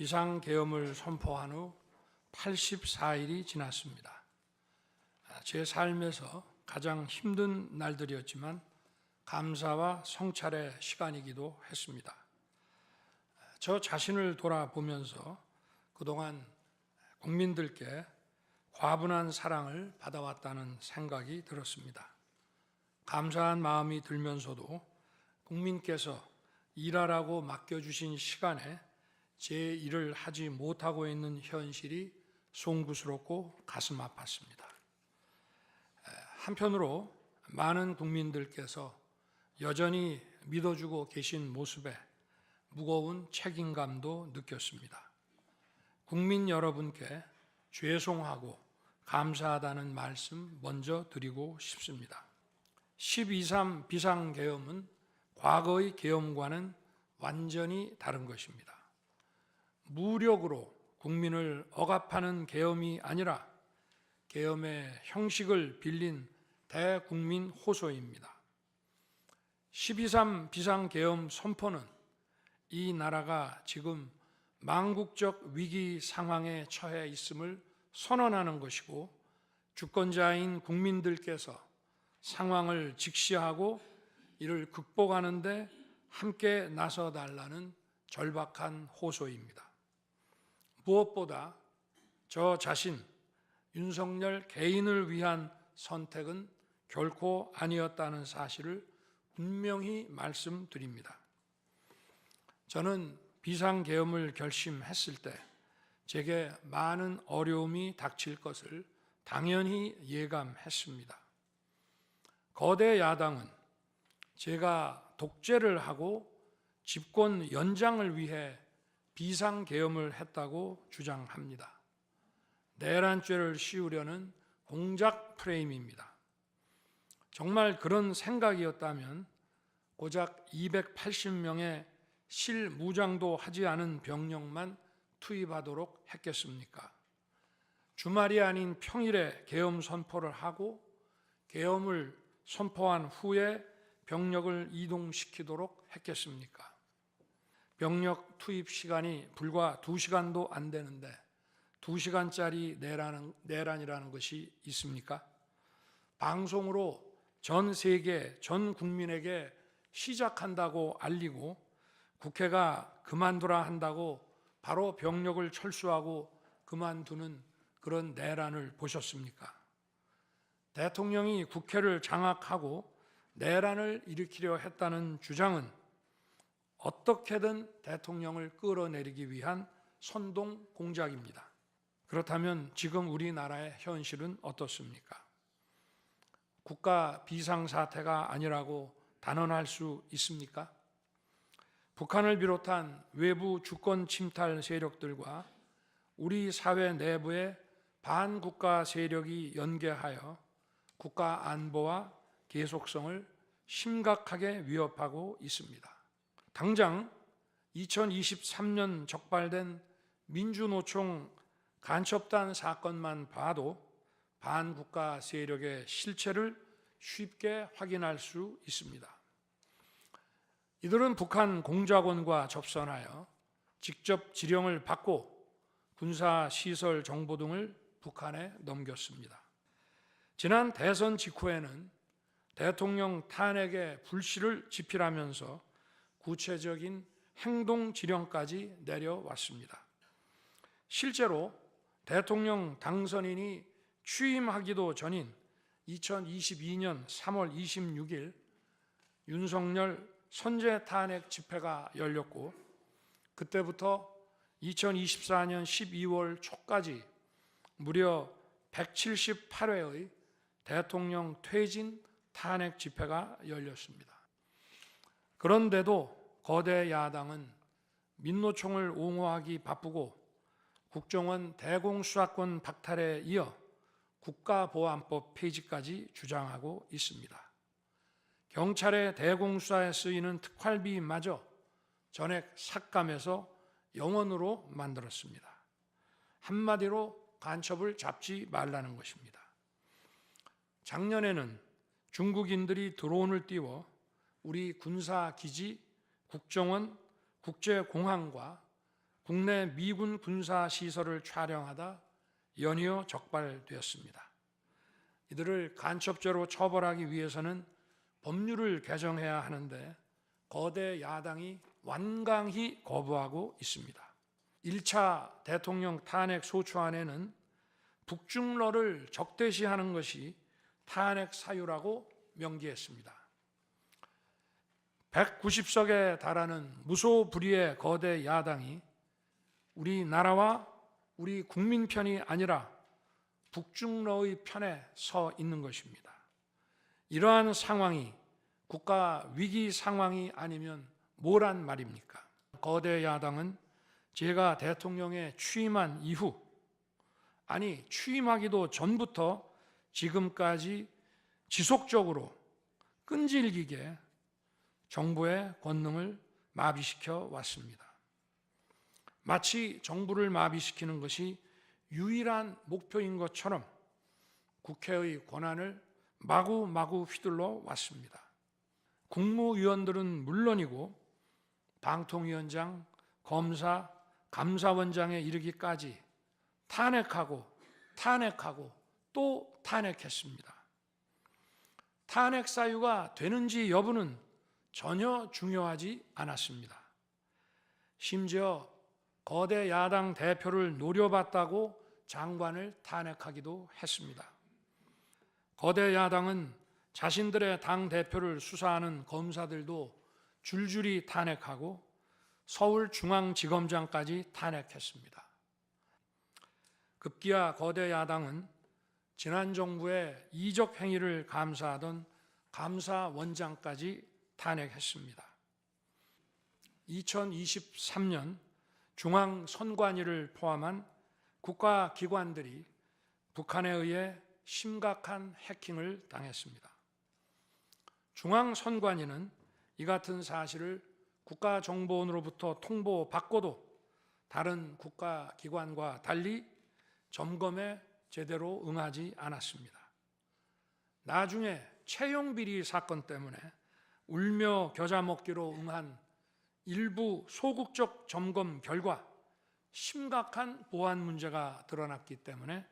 비상계엄을 선포한 후 84일이 지났습니다. 제 삶에서 가장 힘든 날들이었지만 감사와 성찰의 시간이기도 했습니다. 저 자신을 돌아보면서 그동안 국민들께 과분한 사랑을 받아왔다는 생각이 들었습니다. 감사한 마음이 들면서도 국민께서 일하라고 맡겨주신 시간에 제 일을 하지 못하고 있는 현실이 송구스럽고 가슴 아팠습니다. 한편으로 많은 국민들께서 여전히 믿어주고 계신 모습에 무거운 책임감도 느꼈습니다. 국민 여러분께 죄송하고 감사하다는 말씀 먼저 드리고 싶습니다. 12.3 비상계엄은 과거의 계엄과는 완전히 다른 것입니다. 무력으로 국민을 억압하는 계엄이 아니라 계엄의 형식을 빌린 대국민 호소입니다. 12.3 비상계엄 선포는 이 나라가 지금 망국적 위기 상황에 처해 있음을 선언하는 것이고, 주권자인 국민들께서 상황을 직시하고 이를 극복하는 데 함께 나서달라는 절박한 호소입니다. 무엇보다 저 자신 윤석열 개인을 위한 선택은 결코 아니었다는 사실을 분명히 말씀드립니다. 저는 비상계엄을 결심했을 때 제게 많은 어려움이 닥칠 것을 당연히 예감했습니다. 거대 야당은 제가 독재를 하고 집권 연장을 위해 비상계엄을 했다고 주장합니다. 내란죄를 씌우려는 공작 프레임입니다. 정말 그런 생각이었다면 고작 280명의 실무장도 하지 않은 병력만 투입하도록 했겠습니까? 주말이 아닌 평일에 계엄 선포를 하고 계엄을 선포한 후에 병력을 이동시키도록 했겠습니까? 병력 투입 시간이 불과 2시간도 안 되는데 2시간짜리 내란이라는 것이 있습니까? 방송으로 전 세계, 전 국민에게 시작한다고 알리고 국회가 그만두라 한다고 바로 병력을 철수하고 그만두는 그런 내란을 보셨습니까? 대통령이 국회를 장악하고 내란을 일으키려 했다는 주장은 어떻게든 대통령을 끌어내리기 위한 선동 공작입니다. 그렇다면 지금 우리나라의 현실은 어떻습니까? 국가 비상사태가 아니라고 단언할 수 있습니까? 북한을 비롯한 외부 주권 침탈 세력들과 우리 사회 내부의 반국가 세력이 연계하여 국가 안보와 계속성을 심각하게 위협하고 있습니다. 당장 2023년 적발된 민주노총 간첩단 사건만 봐도 반국가 세력의 실체를 쉽게 확인할 수 있습니다. 이들은 북한 공작원과 접선하여 직접 지령을 받고 군사시설 정보 등을 북한에 넘겼습니다. 지난 대선 직후에는 대통령 탄핵의 불씨를 지필하면서 구체적인 행동 지령까지 내려왔습니다. 실제로 대통령 당선인이 취임하기도 전인 2022년 3월 26일 윤석열 선제 탄핵 집회가 열렸고, 그때부터 2024년 12월 초까지 무려 178회의 대통령 퇴진 탄핵 집회가 열렸습니다. 그런데도 거대 야당은 민노총을 옹호하기 바쁘고 국정원 대공수사권 박탈에 이어 국가보안법 폐지까지 주장하고 있습니다. 경찰의 대공수사에 쓰이는 특활비마저 전액 삭감해서 영원으로 만들었습니다. 한마디로 간첩을 잡지 말라는 것입니다. 작년에는 중국인들이 드론을 띄워 우리 군사기지, 국정원, 국제공항과 국내 미군 군사 시설을 촬영하다 연이어 적발되었습니다. 이들을 간첩죄로 처벌하기 위해서는 법률을 개정해야 하는데 거대 야당이 완강히 거부하고 있습니다. 1차 대통령 탄핵 소추안에는 북중러를 적대시하는 것이 탄핵 사유라고 명기했습니다. 190석에 달하는 무소불위의 거대 야당이 우리나라와 우리 국민 편이 아니라 북중러의 편에 서 있는 것입니다. 이러한 상황이 국가 위기 상황이 아니면 뭐란 말입니까? 거대 야당은 제가 대통령에 취임한 이후, 아니 취임하기도 전부터 지금까지 지속적으로 끈질기게 정부의 권능을 마비시켜 왔습니다. 마치 정부를 마비시키는 것이 유일한 목표인 것처럼 국회의 권한을 마구마구 휘둘러 왔습니다. 국무위원들은 물론이고 방통위원장, 검사, 감사원장에 이르기까지 탄핵하고 또 탄핵했습니다. 탄핵 사유가 되는지 여부는 전혀 중요하지 않았습니다. 심지어 거대 야당 대표를 노려봤다고 장관을 탄핵하기도 했습니다. 거대 야당은 자신들의 당 대표를 수사하는 검사들도 줄줄이 탄핵하고 서울중앙지검장까지 탄핵했습니다. 급기야 거대 야당은 지난 정부의 이적 행위를 감사하던 감사원장까지 탄핵했습니다. 2023년 중앙선관위를 포함한 국가기관들이 북한에 의해 심각한 해킹을 당했습니다. 중앙선관위는 이 같은 사실을 국가정보원으로부터 통보받고도 다른 국가기관과 달리 점검에 제대로 응하지 않았습니다. 나중에 채용비리 사건 때문에 울며 겨자 먹기로 응한 일부 소극적 점검 결과 심각한 보안 문제가 드러났기 때문에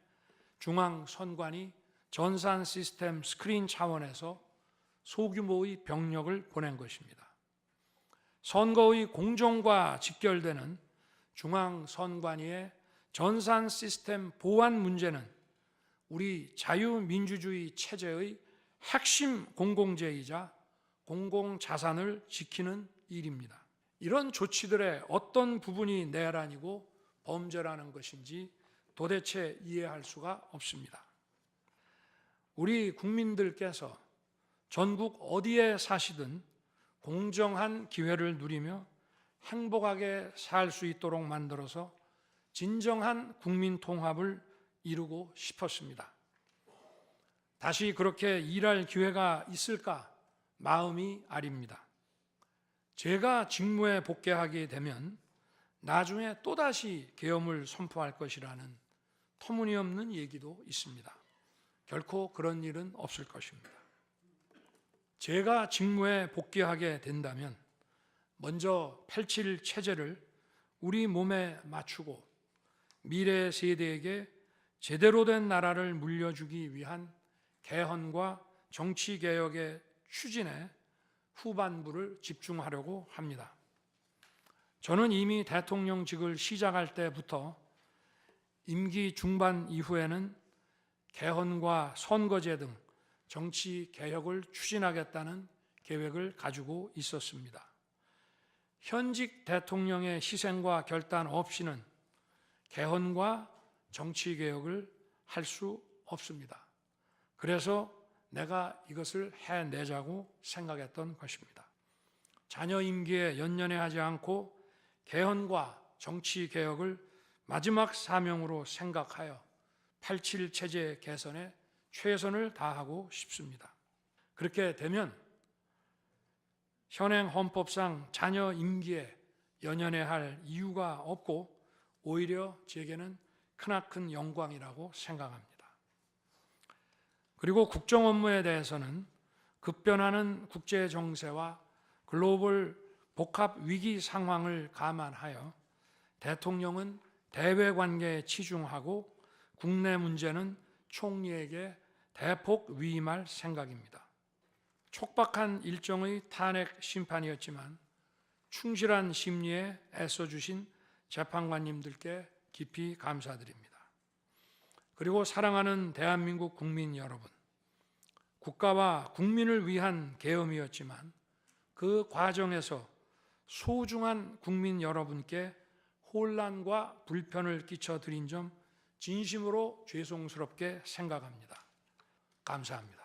중앙선관위 전산 시스템 스크린 차원에서 소규모의 병력을 보낸 것입니다. 선거의 공정과 직결되는 중앙선관위의 전산 시스템 보안 문제는 우리 자유민주주의 체제의 핵심 공공재이자 공공자산을 지키는 일입니다. 이런 조치들의 어떤 부분이 내란이고 범죄라는 것인지 도대체 이해할 수가 없습니다. 우리 국민들께서 전국 어디에 사시든 공정한 기회를 누리며 행복하게 살 수 있도록 만들어서 진정한 국민 통합을 이루고 싶었습니다. 다시 그렇게 일할 기회가 있을까 마음이 아립니다. 제가 직무에 복귀하게 되면 나중에 또다시 계엄을 선포할 것이라는 터무니없는 얘기도 있습니다. 결코 그런 일은 없을 것입니다. 제가 직무에 복귀하게 된다면 먼저 87 체제를 우리 몸에 맞추고 미래 세대에게 제대로 된 나라를 물려주기 위한 개헌과 정치개혁의 추진에 후반부를 집중하려고 합니다. 저는 이미 대통령직을 시작할 때부터 임기 중반 이후에는 개헌과 선거제 등 정치개혁을 추진하겠다는 계획을 가지고 있었습니다. 현직 대통령의 희생과 결단 없이는 개헌과 정치개혁을 할 수 없습니다. 그래서 내가 이것을 해내자고 생각했던 것입니다. 자녀 임기에 연연해하지 않고 개헌과 정치개혁을 마지막 사명으로 생각하여 87 체제 개선에 최선을 다하고 싶습니다. 그렇게 되면 현행 헌법상 자녀 임기에 연연해할 이유가 없고 오히려 제게는 크나큰 영광이라고 생각합니다. 그리고 국정 업무에 대해서는 급변하는 국제 정세와 글로벌 복합 위기 상황을 감안하여 대통령은 대외 관계에 치중하고 국내 문제는 총리에게 대폭 위임할 생각입니다. 촉박한 일정의 탄핵 심판이었지만 충실한 심리에 애써주신 재판관님들께 깊이 감사드립니다. 그리고 사랑하는 대한민국 국민 여러분, 국가와 국민을 위한 계엄이었지만 그 과정에서 소중한 국민 여러분께 혼란과 불편을 끼쳐드린 점 진심으로 죄송스럽게 생각합니다. 감사합니다.